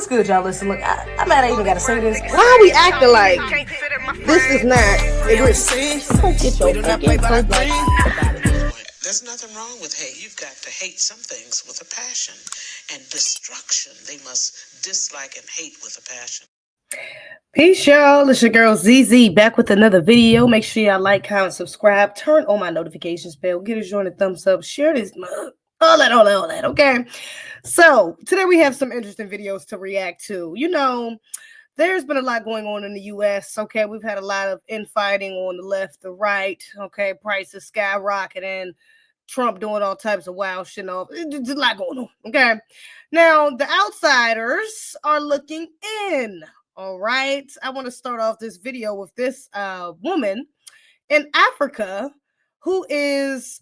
What's good, y'all? Listen, look, I'm mad I even gotta say this. Why are we acting like this is not get your fucking coat like There's nothing wrong with hate. You've got to hate some things with a passion. And destruction, they must dislike and hate with a passion. Peace, y'all. It's your girl ZZ back with another video. Make sure y'all like, comment, subscribe, turn on my notifications bell, get us join a thumbs up, share this, all that. Okay. So today we have some interesting videos to react to. You know, there's been a lot going on in the U.S. Okay, we've had a lot of infighting on the left, the right. Okay, prices skyrocketing, Trump doing all types of wild shit. There's a lot going on. Okay, now the outsiders are looking in. All right, I want to start off this video with this woman in Africa who has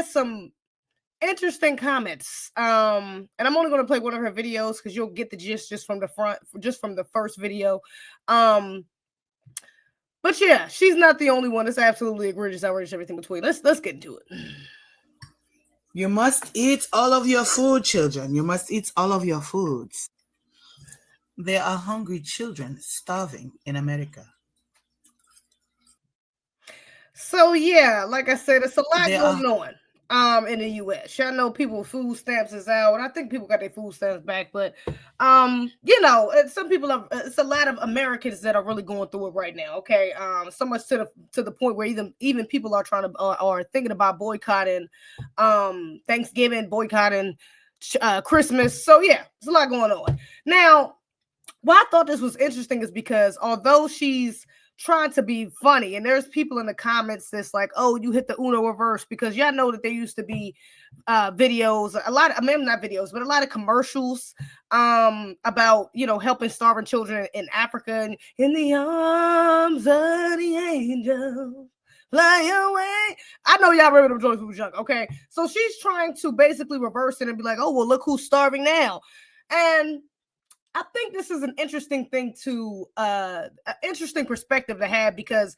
some interesting comments. And I'm only going to play one of her videos because you'll get the gist just from the first video. But yeah, she's not the only one. It's absolutely egregious, outrageous, everything between. Let's get into it. You must eat all of your food, children. You must eat all of your foods. There are hungry children starving in America. So yeah, like I said, it's a lot going on in the U.S. Y'all know people food stamps is out, and I think people got their food stamps back, but you know, some people are, it's a lot of Americans that are really going through it right now. Okay, so much to the point where even people are trying to are thinking about boycotting Thanksgiving, boycotting Christmas. So yeah, there's a lot going on. Now, why I thought this was interesting is because although she's trying to be funny, and there's people in the comments that's like, oh, you hit the Uno reverse, because y'all know that there used to be videos, not videos, but a lot of commercials about, you know, helping starving children in Africa, and in the arms of the angel fly away. I know y'all remember them joints when we was young. Okay, so she's trying to basically reverse it and be like, oh, well, look who's starving now. And I think this is an interesting thing an interesting perspective to have, because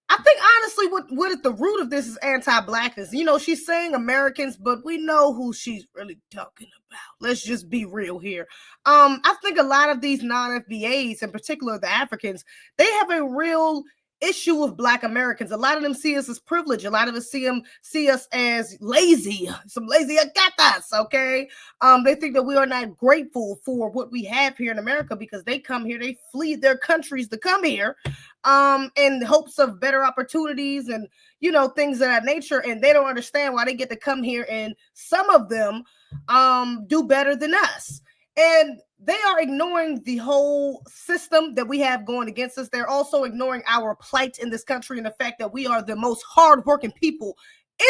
I think honestly what at the root of this is anti-blackness. You know, she's saying Americans, but we know who she's really talking about. Let's just be real here. I think a lot of these non-FBAs, in particular the Africans, they have a real issue with Black Americans. A lot of them see us as privileged. A lot of us see us as lazy, some lazy agatas. Okay, they think that we are not grateful for what we have here in America because they come here, they flee their countries to come here, in hopes of better opportunities and, you know, things of that nature, and they don't understand why they get to come here and some of them do better than us. And they are ignoring the whole system that we have going against us. They're also ignoring our plight in this country and the fact that we are the most hardworking people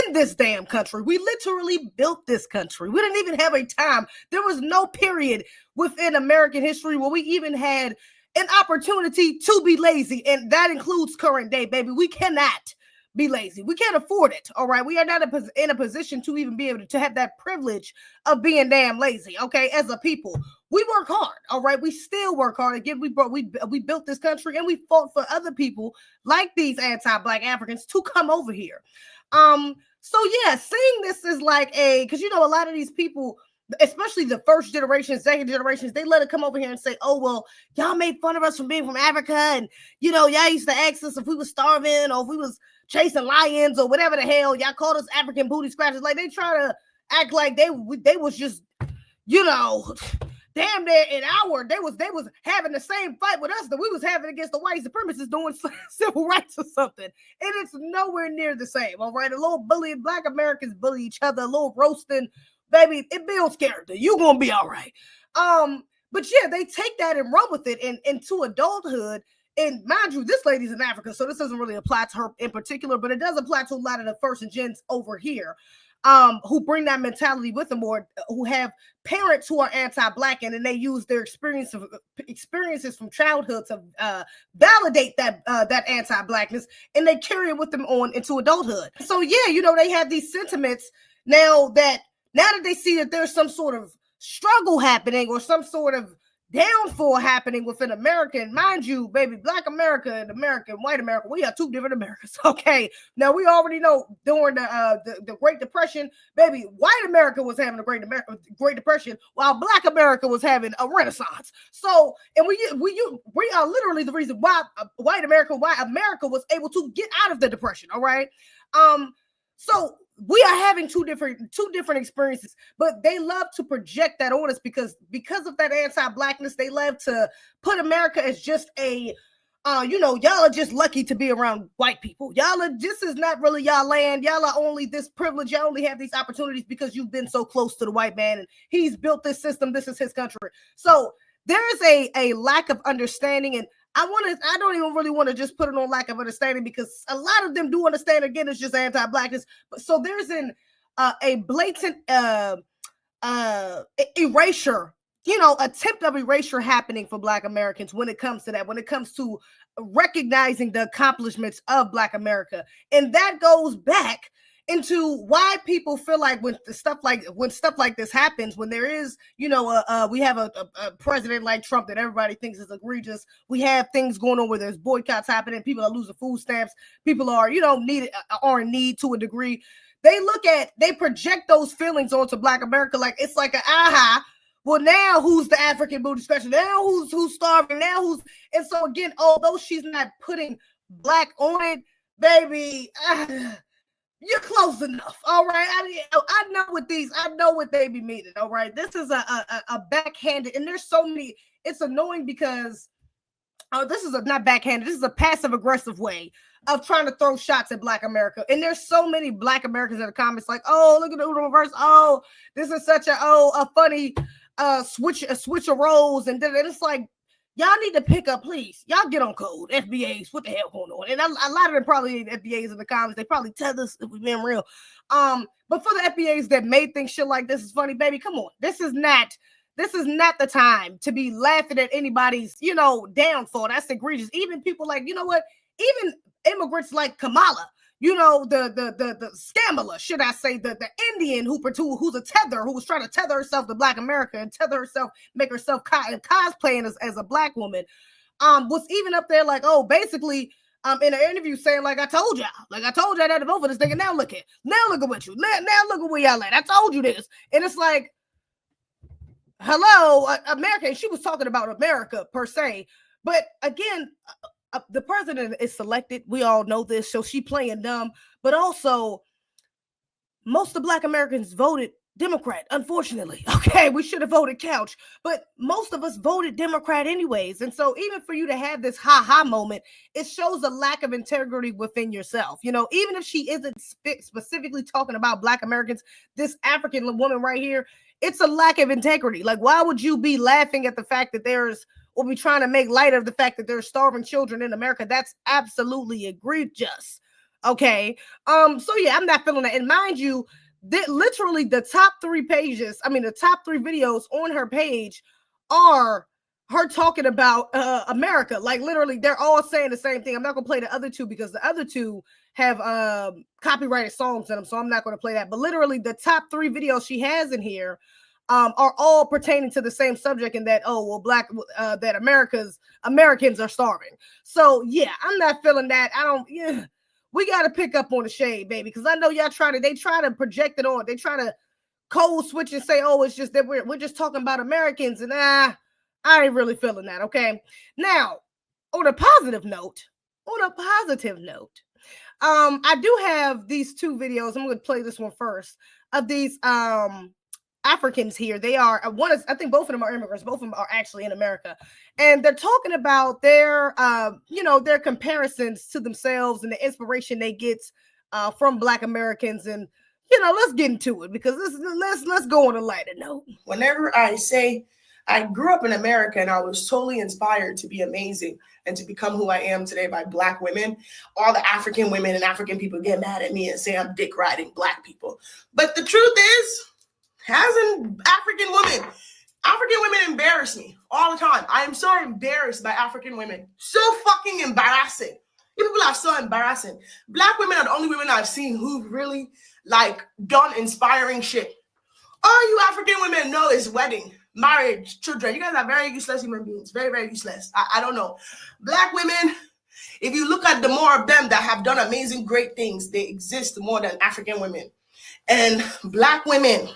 in this damn country. We literally built this country. We didn't even have a time. There was no period within American history where we even had an opportunity to be lazy. And that includes current day, baby. We cannot be lazy. We can't afford it. All right. We are not in a position to even be able to have that privilege of being damn lazy. Okay. As a people, we work hard. All right. We still work hard. Again, we built this country and we fought for other people like these anti-Black Africans to come over here. So yeah, seeing this is like because you know, a lot of these people, especially the first generation, second generations, they let it come over here and say, oh, well, y'all made fun of us from being from Africa. And, you know, y'all used to ask us if we was starving or if we was chasing lions or whatever the hell. Y'all called us African booty scratchers. Like, they try to act like they was just, you know, damn near they was having the same fight with us that we was having against the white supremacists doing civil rights or something. And it's nowhere near the same. All right. A little bullying, Black Americans bully each other, a little roasting. Baby, it builds character. You're gonna be all right. But yeah, they take that and run with it into adulthood. And mind you, this lady's in Africa, so this doesn't really apply to her in particular, but it does apply to a lot of the first and gens over here, who bring that mentality with them, or who have parents who are anti-Black, and then they use their experiences from childhood to validate that anti-Blackness, and they carry it with them on into adulthood. So yeah, you know, they have these sentiments now that they see that there's some sort of struggle happening or some sort of downfall happening within America. And mind you, baby, Black America and America and white America, we are two different Americas. Okay. Now we already know during the Great Depression, baby, white America was having a Great Depression, while Black America was having a Renaissance. So, and we are literally the reason why white America was able to get out of the Depression. All right. So we are having two different experiences, but they love to project that on us because of that anti-Blackness. They love to put America as just a, y'all are just lucky to be around white people. This is not really y'all land. Y'all are only this privilege. Y'all only have these opportunities because you've been so close to the white man and he's built this system. This is his country. So there is a lack of understanding, and I don't even really want to just put it on lack of understanding because a lot of them do understand. Again, it's just anti-Blackness. But so there's a blatant erasure, attempt of erasure happening for Black Americans when it comes to that, when it comes to recognizing the accomplishments of Black America. And that goes back into why people feel like when stuff like this happens, when there is, we have a president like Trump that everybody thinks is egregious. We have things going on where there's boycotts happening. People are losing food stamps. People are, are in need to a degree. They project those feelings onto Black America. Like it's like well, now who's the African booty scratcher? Now who's starving? Now and so again, although she's not putting Black on it, baby, you're close enough. All right. I know what they be meaning. All right. This is a backhanded, and there's so many. It's annoying because this is not backhanded. This is a passive aggressive way of trying to throw shots at Black America. And there's so many Black Americans in the comments like, oh, look at the Uno reverse. Oh, this is such a funny switch of roles. And then it's like, y'all need to pick up, please. Y'all get on code. FBAs, what the hell going on? And a lot of them probably FBAs in the comments. They probably tell us if we've been real. But for the FBAs that may think shit like this is funny, baby, come on. This is not the time to be laughing at anybody's, downfall. That's egregious. Even people like, even immigrants like Kamala, the scammer, should I say, the Indian who's a tether, who was trying to tether herself to Black America and make herself cosplaying as a Black woman, was even up there like, oh, basically, in an interview saying, like, I told y'all not to vote for this nigga. Now look at what you, now look at where y'all at. I told you this. And it's like, hello, America. And she was talking about America per se. But again, the president is selected. We all know this. So she playing dumb. But also, most of Black Americans voted Democrat, unfortunately. Okay, we should have voted couch. But most of us voted Democrat anyways. And so even for you to have this ha-ha moment, it shows a lack of integrity within yourself. Even if she isn't specifically talking about Black Americans, this African woman right here, it's a lack of integrity. Like, why would you be laughing at the fact that or be trying to make light of the fact that there's starving children in America? That's absolutely egregious. Okay. So yeah, I'm not feeling that. And mind you, literally the top three videos on her page are her talking about America. Like literally, they're all saying the same thing. I'm not gonna play the other two because the other two have copyrighted songs in them, so I'm not gonna play that. But literally, the top three videos she has in here are all pertaining to the same subject, and that that Americans are starving. So yeah, I'm not feeling that. We got to pick up on the shade, baby, because I know y'all they try to project it on. They try to code switch and say, oh, it's just that we're just talking about Americans, and I ain't really feeling that. Okay, now on a positive note, I do have these two videos. I'm going to play this one first of these Africans here. They are I think both of them are immigrants. Both of them are actually in America, and they're talking about their their comparisons to themselves and the inspiration they get from Black Americans. And let's get into it because let's go on a lighter note. Whenever I say I grew up in America and I was totally inspired to be amazing and to become who I am today by Black women, all the African women and African people get mad at me and say I'm dick riding Black people. But the truth is, as an African women embarrass me all the time. I am so embarrassed by African women. So fucking embarrassing. You people are so embarrassing. Black women are the only women I've seen who've really done inspiring shit. All you African women know is wedding. marriage, children. You guys are very useless human beings. Very, very useless. I don't know. Black women, if you look at the more of them that have done amazing, great things, they exist more than African women. And Black women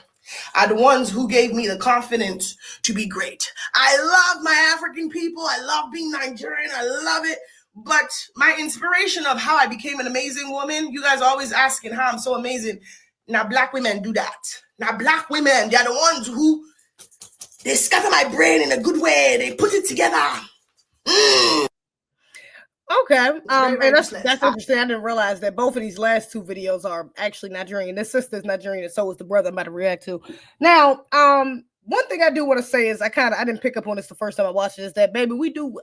are the ones who gave me the confidence to be great. I love my African people. I love being Nigerian. I love it. But my inspiration of how I became an amazing woman, you guys are always asking how I'm so amazing. Now, Black women do that. Now, Black women, they're the ones who, they scatter my brain in a good way. They put it together. Okay. And that's interesting. I didn't realize that both of these last two videos are actually Nigerian. This sister's Nigerian, and so is the brother I'm about to react to. Now, one thing I do want to say is I didn't pick up on this the first time I watched it, is that baby, we do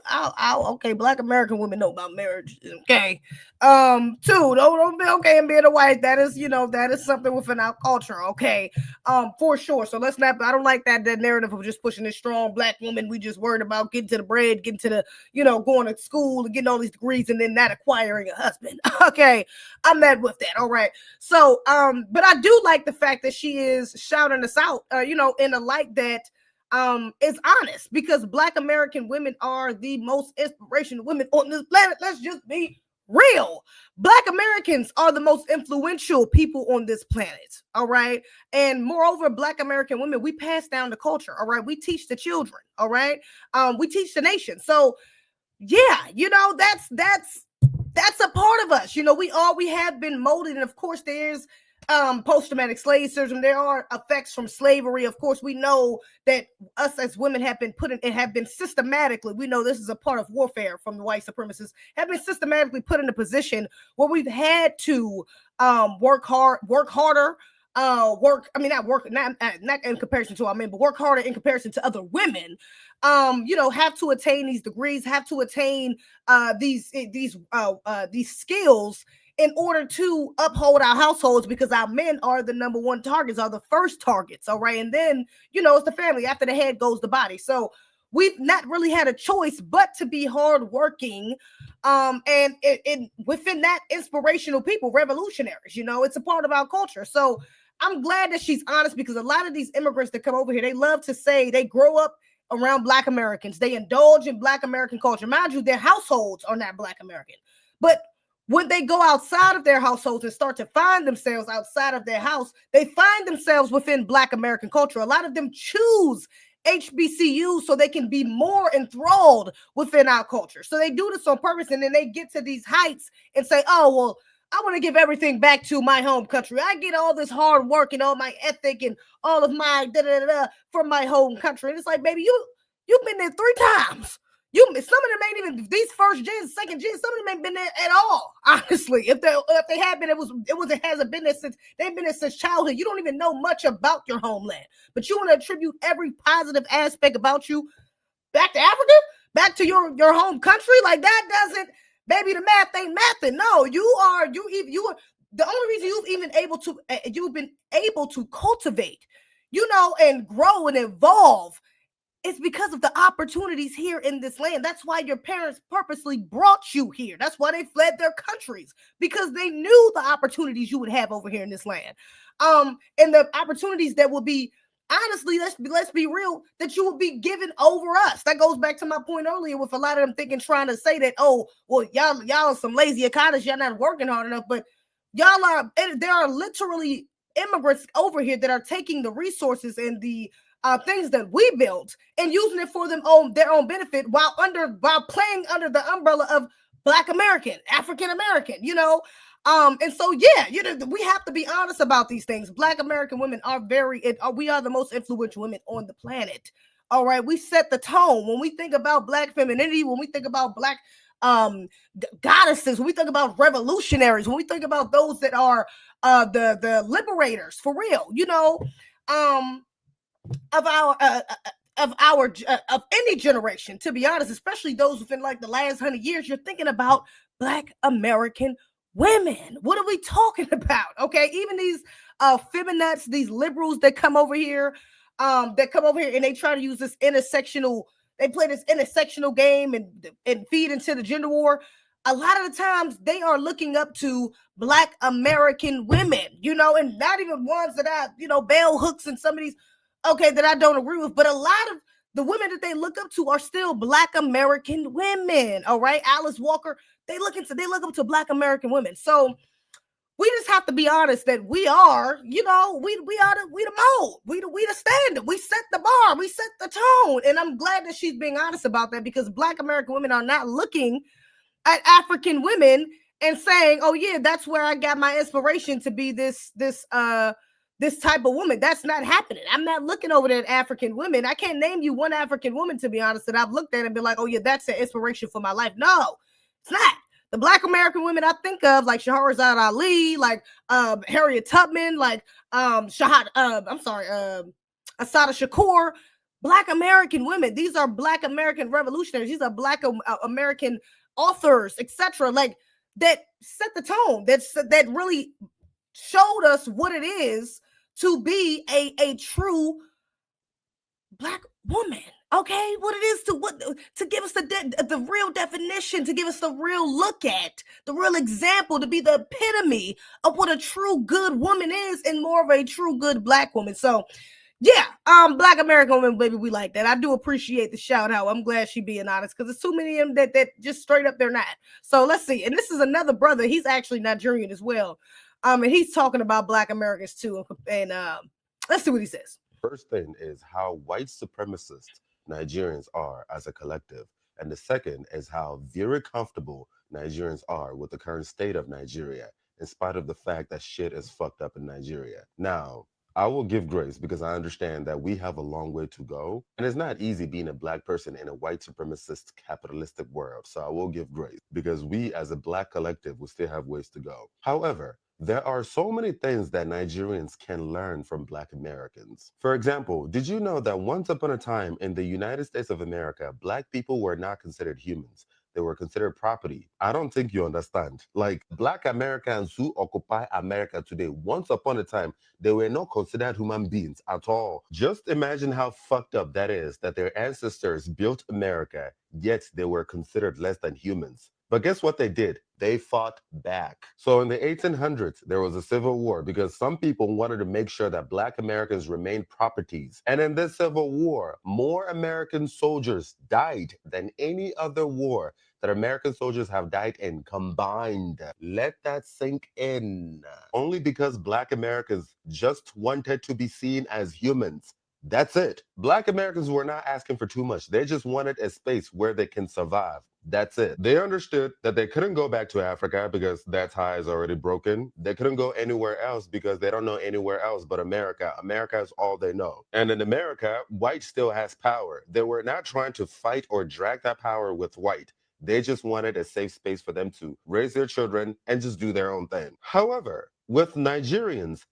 okay, Black American women know about marriage. Okay. Two, don't be okay and being a wife. That is, that is something within our culture, okay. For sure. So let's not, I don't like that narrative of just pushing this strong Black woman. We just worried about getting to the bread, getting to the, going to school and getting all these degrees and then not acquiring a husband. Okay. I'm mad with that. All right. So, but I do like the fact that she is shouting us out, in a light that is honest, because Black American women are the most inspirational women on this planet. Let's just be real. Black Americans are the most influential people on this planet. All right. And moreover, Black American women, we pass down the culture. All right. We teach the children. All right. We teach the nation. So yeah, that's a part of us. We have been molded. And of course there's post-traumatic slave syndrome. There are effects from slavery. Of course, we know that us as women have been systematically, we know this is a part of warfare from the white supremacists, have been systematically put in a position where we've had to work harder, not in comparison to our men, but work harder in comparison to other women, have to attain these degrees, have to attain these skills in order to uphold our households, because our men are the number one targets, are the first targets. All right. And then, it's the family. After the head goes the body. So we've not really had a choice but to be hardworking. And within that, inspirational people, revolutionaries, it's a part of our culture. So I'm glad that she's honest, because a lot of these immigrants that come over here, they love to say they grow up around Black Americans. They indulge in Black American culture. Mind you, their households are not Black American. But when they go outside of their households and start to find themselves outside of their house, they find themselves within Black American culture. A lot of them choose HBCUs so they can be more enthralled within our culture. So they do this on purpose, and then they get to these heights and say, oh, well, I want to give everything back to my home country. I get all this hard work and all my ethic and all of my from my home country. And it's like, baby, you've been there 3 times. Some of them ain't even these first gens, second gens. Some of them ain't been there at all. Honestly, if they had been, it hasn't been there since they've been there since childhood. You don't even know much about your homeland, but you want to attribute every positive aspect about you back to Africa, back to your home country. Like that doesn't, baby. The math ain't mathing. No, you are the only reason you've been able to cultivate, and grow and evolve. It's because of the opportunities here in this land. That's why your parents purposely brought you here. That's why they fled their countries, because they knew the opportunities you would have over here in this land. And the opportunities that will be, honestly, let's be real, that you will be given over us. That goes back to my point earlier with a lot of them trying to say that, oh, well, y'all are some lazy economists, y'all not working hard enough, but there are literally immigrants over here that are taking the resources and the things that we built and using it for their own benefit while playing under the umbrella of Black American, African American, and so we have to be honest about these things. Black American women are we are the most influential women on the planet. All right, we set the tone when we think about Black femininity, when we think about Black goddesses, when we think about revolutionaries, when we think about those that are the liberators for real, of any generation, to be honest, especially those within like the last 100 years, you're thinking about Black American women. What are we talking about? Okay, even these feminists, these liberals that come over here, and they try to use this they play this intersectional game and feed into the gender war. A lot of the times they are looking up to Black American women, and not even ones that bell hooks and some of these. okay, that I don't agree with, but a lot of the women that they look up to are still Black American women. All right, Alice Walker, they look up to Black American women. So we just have to be honest that we are, you know, we the mold, we the standard, we set the bar, we set the tone, and I'm glad that she's being honest about that, because Black American women are not looking at African women and saying, "Oh yeah, that's where I got my inspiration to be this type of woman." That's not happening. I'm not looking over at African women. I can't name you one African woman, to be honest, that I've looked at and been like, "Oh yeah, that's an inspiration for my life." No, it's not. The Black American women I think of, like Shahrazad Ali, like Harriet Tubman, like Assata Shakur, Black American women. These are Black American revolutionaries. These are Black American authors, etc. Like that set the tone. That really showed us what it is to be a true Black woman. Okay, what it is to give us the real definition, to give us the real look at, the real example, to be the epitome of what a true good woman is, and more of a true good Black woman. So yeah, Black American woman, baby, we like that. I do appreciate the shout out. I'm glad she being honest, because there's too many of them that just straight up they're not. So let's see. And this is another brother. He's actually Nigerian as well. And he's talking about Black Americans too. And let's see what he says. First thing is how white supremacist Nigerians are as a collective. And the second is how very comfortable Nigerians are with the current state of Nigeria, in spite of the fact that shit is fucked up in Nigeria. Now, I will give grace because I understand that we have a long way to go. And it's not easy being a Black person in a white supremacist capitalistic world. So I will give grace because we as a Black collective will still have ways to go. However, there are so many things that Nigerians can learn from Black Americans. For example, did you know that once upon a time in the United States of America, Black people were not considered humans? They were considered property. I don't think you understand. Like, Black Americans who occupy America today, once upon a time, they were not considered human beings at all. Just imagine how fucked up that is, that their ancestors built America, yet they were considered less than humans. But guess what they did? They fought back. So in the 1800s, there was a civil war because some people wanted to make sure that Black Americans remained properties. And in this civil war, more American soldiers died than any other war that American soldiers have died in combined. Let that sink in. Only because Black Americans just wanted to be seen as humans. That's it. Black Americans were not asking for too much. They just wanted a space where they can survive. That's it. They understood that they couldn't go back to Africa because that tie is already broken. They couldn't go anywhere else because they don't know anywhere else but America. America is all they know. And in America, white still has power. They were not trying to fight or drag that power with white. They just wanted a safe space for them to raise their children and just do their own thing. However, with Nigerians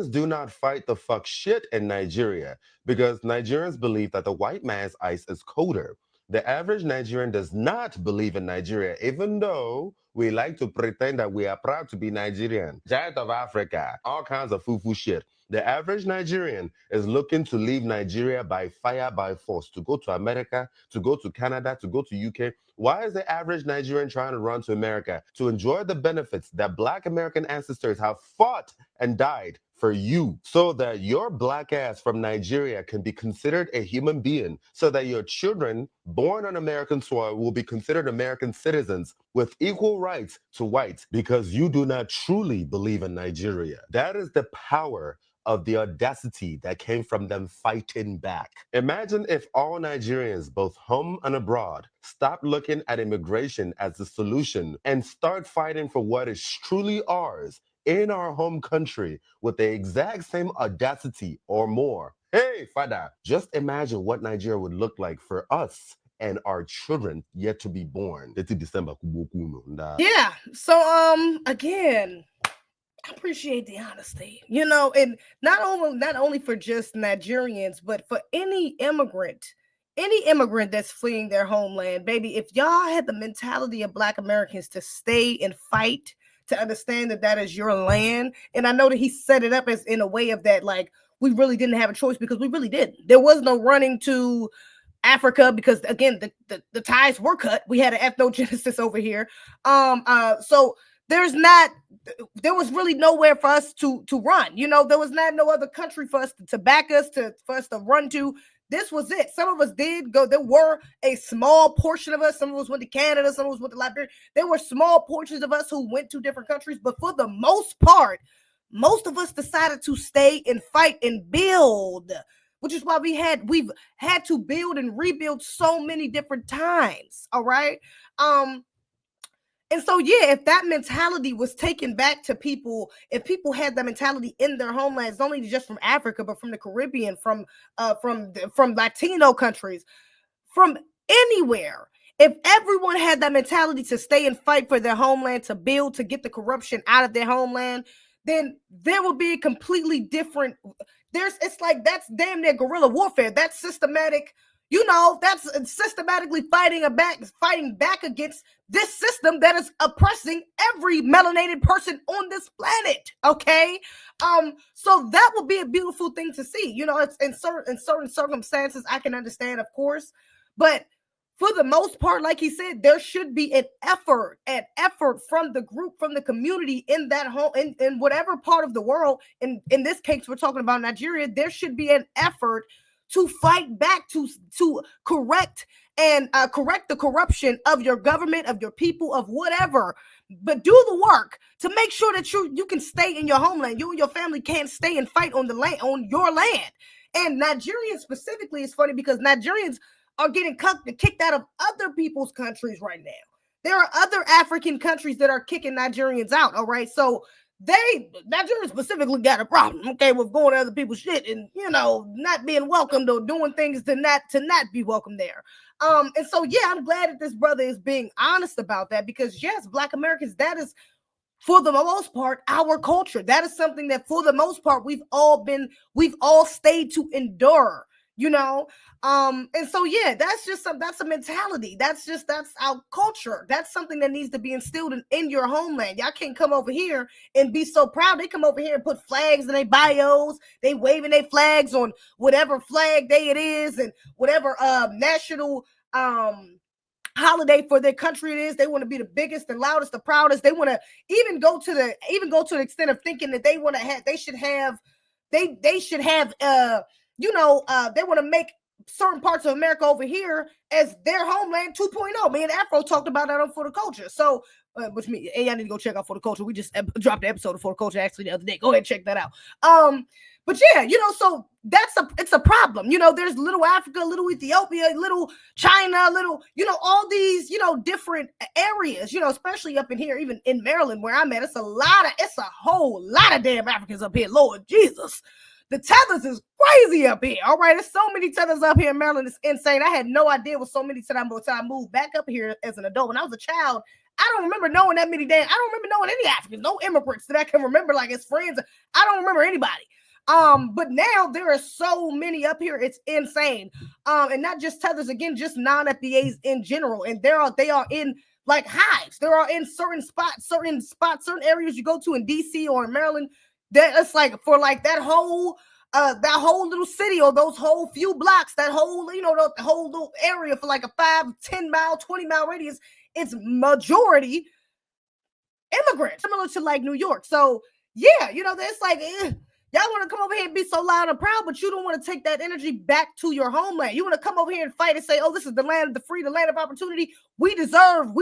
do not fight the fuck shit in Nigeria because Nigerians believe that the white man's ice is colder. The average Nigerian does not believe in Nigeria, even though we like to pretend that we are proud to be Nigerian. Giant of Africa, all kinds of foo-foo shit. The average Nigerian is looking to leave Nigeria by fire, by force, to go to America, to go to Canada, to go to UK. Why is the average Nigerian trying to run to America? To enjoy the benefits that Black American ancestors have fought and died for you, so that your Black ass from Nigeria can be considered a human being, so that your children born on American soil will be considered American citizens with equal rights to whites, because you do not truly believe in Nigeria. That is the power of the audacity that came from them fighting back. Imagine if all Nigerians, both home and abroad, stop looking at immigration as the solution and start fighting for what is truly ours in our home country with the exact same audacity or more. Hey, Father, just imagine what Nigeria would look like for us and our children yet to be born. Yeah. So again, I appreciate the honesty, you know, and not only for just Nigerians, but for any immigrant that's fleeing their homeland. Baby, if y'all had the mentality of Black Americans to stay and fight, to understand that that is your land. And I know that he set it up as in a way of that, like, we really didn't have a choice, because we really didn't. There was no running to Africa because, again, the ties were cut. We had an ethnogenesis over here. So there was really nowhere for us to run. You know, there was not no other country for us to back us, for us to run to. This was it. Some of us did go. There were a small portion of us. Some of us went to Canada. Some of us went to Liberia. There were small portions of us who went to different countries. But for the most part, most of us decided to stay and fight and build, which is why we've had to build and rebuild so many different times. All right. And so, yeah, if that mentality was taken back to people, if people had that mentality in their homelands, not only just from Africa, but from the Caribbean, from Latino countries, from anywhere, if everyone had that mentality to stay and fight for their homeland, to build, to get the corruption out of their homeland, then there will be a completely different. It's like that's damn near guerrilla warfare. That's systematic. You know, that's systematically fighting back against this system that is oppressing every melanated person on this planet. Okay. So that would be a beautiful thing to see. You know, it's in certain circumstances, I can understand, of course, but for the most part, like he said, there should be an effort from the group, from the community in that home, in whatever part of the world. In this case, we're talking about Nigeria. There should be an effort to fight back, to correct the corruption of your government, of your people, of whatever. But do the work to make sure that you can stay in your homeland. You and your family can't stay and fight on your land. And Nigerians specifically is funny because Nigerians are getting kicked out of other people's countries right now. There are other African countries that are kicking Nigerians out. All right, so Nigeria specifically got a problem, okay, with going to other people's shit and, you know, not being welcomed or doing things to not be welcome there. And so, yeah, I'm glad that this brother is being honest about that because, yes, Black Americans, that is, for the most part, our culture. That is something that, for the most part, we've all stayed to endure. You know, and so, yeah, that's a mentality. That's our culture. That's something that needs to be instilled in your homeland. Y'all can't come over here and be so proud. They come over here and put flags in their bios. They waving their flags on whatever flag day it is and whatever national holiday for their country it is. They want to be the biggest, the loudest, the proudest. They want to even go to the extent of thinking that they should have they want to make certain parts of America over here as their homeland 2.0. Me and Afro talked about that on For the Culture. So, which means, hey, I need to go check out For the Culture. We just dropped the episode of For the Culture actually the other day. Go ahead and check that out. But yeah, you know, so it's a problem. You know, there's little Africa, little Ethiopia, little China, little, you know, all these, you know, different areas, you know, especially up in here, even in Maryland where I'm at, it's a whole lot of damn Africans up here. Lord Jesus. The tethers is crazy up here. All right. There's so many tethers up here in Maryland. It's insane. I had no idea what so many until I moved back up here as an adult. When I was a child, I don't remember knowing that many I don't remember knowing any Africans, no immigrants that I can remember like as friends. I don't remember anybody. But now there are so many up here. It's insane. And not just tethers, again, just non-FBAs in general. And they are in like hives. They are in certain spots, certain areas you go to in DC or in Maryland. That it's like for like that whole little city or those whole few blocks, that whole, you know, the whole little area for like a 5, 10 mile, 20 mile radius, it's majority immigrants, similar to like New York. So yeah, you know, it's like, y'all want to come over here and be so loud and proud, but you don't want to take that energy back to your homeland. You want to come over here and fight and say, oh, this is the land of the free, the land of opportunity. We deserve.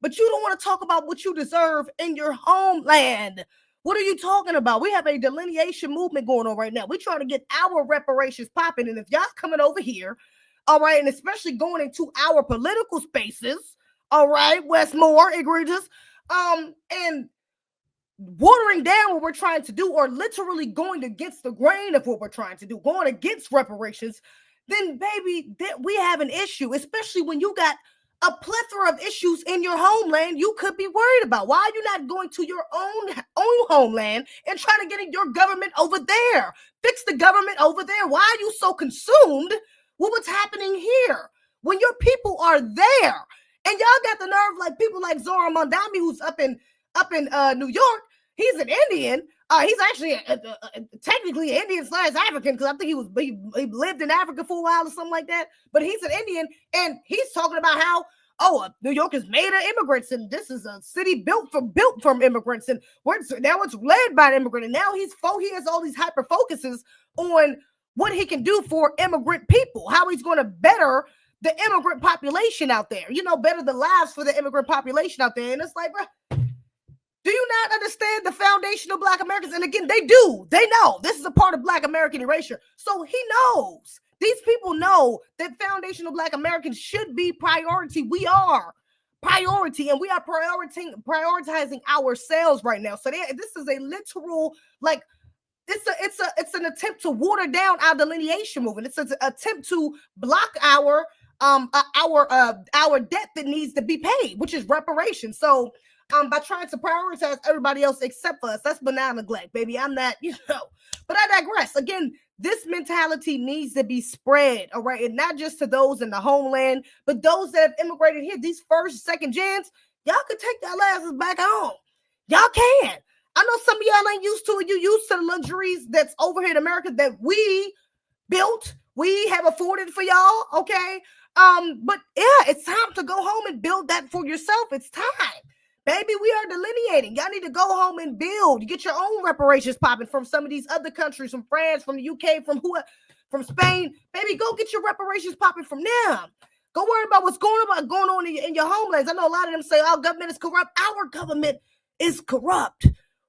But you don't want to talk about what you deserve in your homeland. What are you talking about? We have a delineation movement going on right now. We're trying to get our reparations popping. And if y'all coming over here, all right, and especially going into our political spaces, all right, Westmore, egregious, and watering down what we're trying to do, or literally going against the grain of what we're trying to do, going against reparations, then baby, we have an issue, especially when you got a plethora of issues in your homeland you could be worried about. Why are you not going to your own homeland and trying to get your government over there? Fix the government over there. Why are you so consumed with what's happening here when your people are there? And y'all got the nerve, like people like Zora Mondami, who's up in New York. He's an Indian. He's actually technically Indian / African, because I think he lived in Africa for a while or something like that. But he's an Indian, and he's talking about how, oh, New York is made of immigrants, and this is a city built from immigrants, and now it's led by an immigrant, and now he has all these hyper focuses on what he can do for immigrant people, how he's going to better the immigrant population out there, better the lives for the immigrant population out there. And it's like, bro, do you not understand the foundational Black Americans? And again, they do. They know this is a part of Black American erasure. So he knows. These people know that foundational Black Americans should be priority. We are priority, and we are prioritizing ourselves right now. So this is a literal, like, it's an attempt to water down our delineation movement. It's an attempt to block our debt that needs to be paid, which is reparations. So by trying to prioritize everybody else except for us, that's banana neglect, baby. I'm not, but I digress. Again, this mentality needs to be spread, all right? And not just to those in the homeland, but those that have immigrated here, these first, second gens, y'all can take y'all asses back home. Y'all can. I know some of y'all ain't used to it. You used to the luxuries that's over here in America that we built, we have afforded for y'all, okay? But yeah, it's time to go home and build that for yourself. It's time. Baby, we are delineating. Y'all need to go home and build. You get your own reparations popping from some of these other countries, from France, from the UK, from Spain. Baby, go get your reparations popping from them. Go worry about what's going on in your homelands. I know a lot of them say our government is corrupt. Our government is corrupt.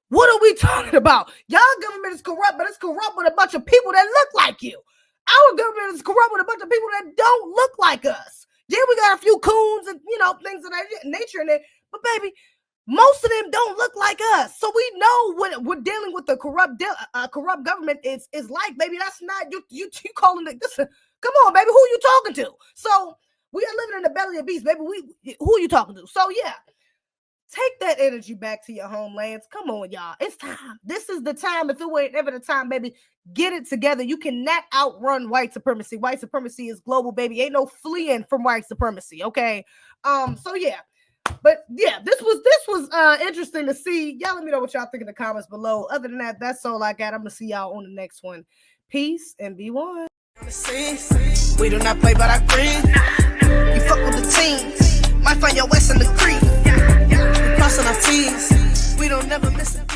What are we talking about? Y'all government is corrupt, but it's corrupt with a bunch of people that look like you. Our government is corrupt with a bunch of people that don't look like us. Yeah, we got a few coons and, things of that nature in there. But baby, most of them don't look like us. So we know what we're dealing with the corrupt government is like, baby. That's not you calling it this. Come on, baby. Who are you talking to? So we are living in the belly of beasts, baby. Who are you talking to? So yeah, take that energy back to your homelands. Come on, y'all. It's time. This is the time. If it were ever the time, baby, get it together. You cannot outrun white supremacy. White supremacy is global, baby. Ain't no fleeing from white supremacy. Okay. So yeah. But yeah, this was interesting to see. Y'all let me know what y'all think in the comments below. Other than that, that's all I got. I'm gonna see y'all on the next one. Peace and be one. We do not play, but I green. You fuck with the team. Might find your West in the creek. We crossing our T's. We don't never miss it.